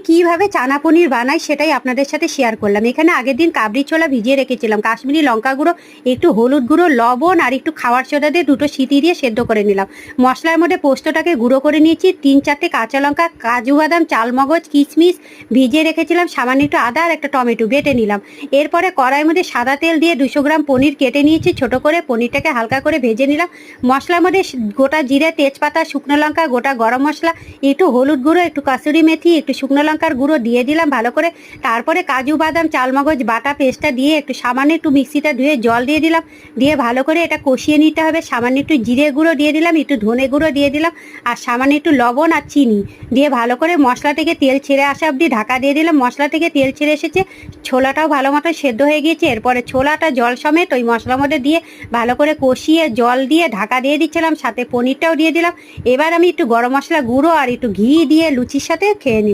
কিভাবে চানা পনির বানাই সেটাই আপনাদের সাথে শেয়ার করলাম। এখানে আগের দিন কাবলি ছোলা ভিজিয়ে রেখেছিলাম, কাশ্মীরি লঙ্কা গুঁড়ো, একটু হলুদ গুঁড়ো, লবণ আর একটু খাওয়ার সোডা দিয়ে 2টো সিটি দিয়ে সেদ্ধ করে নিলাম। মশলার মধ্যে পোস্তটাকে গুঁড়ো করে নিয়েছি, 3-4টে কাঁচা লঙ্কা, কাজু বাদাম, চালমগজ, কিশমিশ ভিজিয়ে রেখেছিলাম, সামান্য একটু আদা আর একটা টমেটো বেটে নিলাম। এরপরে কড়াইয়ের মধ্যে সাদা তেল দিয়ে 200 গ্রাম পনির কেটে নিয়েছি ছোট করে। পনিরটাকে হালকা করে ভেজে নিলাম। মশলার মধ্যে গোটা জিরে, তেজপাতা, শুকনো লঙ্কা, গোটা গরম মশলা, একটু হলুদ গুঁড়ো, একটু কাসুরি মেথি, একটু শুকনো লঙ্কার গুঁড়ো দিয়ে দিলাম ভালো করে। তারপরে কাজু বাদাম চালমগজ বাটা পেস্টটা দিয়ে একটু সামান্য একটু মিক্সিটা ধুয়ে জল দিয়ে দিলাম, দিয়ে ভালো করে এটা কষিয়ে নিতে হবে। সামান্য একটু জিরে গুঁড়ো দিয়ে দিলাম, একটু ধনে গুঁড়ো দিয়ে দিলাম আর সামান্য একটু লবণ আর চিনি দিয়ে ভালো করে মশলা থেকে তেল ছেড়ে আসা অবধি ঢাকা দিয়ে দিলাম। মশলা থেকে তেল ছেড়ে এসেছে, ছোলাটাও ভালো মতো সেদ্ধ হয়ে গিয়েছে। এরপরে ছোলাটা জল সমেত ওই মশলার মধ্যে দিয়ে ভালো করে কষিয়ে জল দিয়ে ঢাকা দিয়ে দিচ্ছিলাম, সাথে পনিরটাও দিয়ে দিলাম। এবার আমি একটু গরম মশলা গুঁড়ো আর একটু ঘি দিয়ে লুচির সাথে খেয়ে নিই।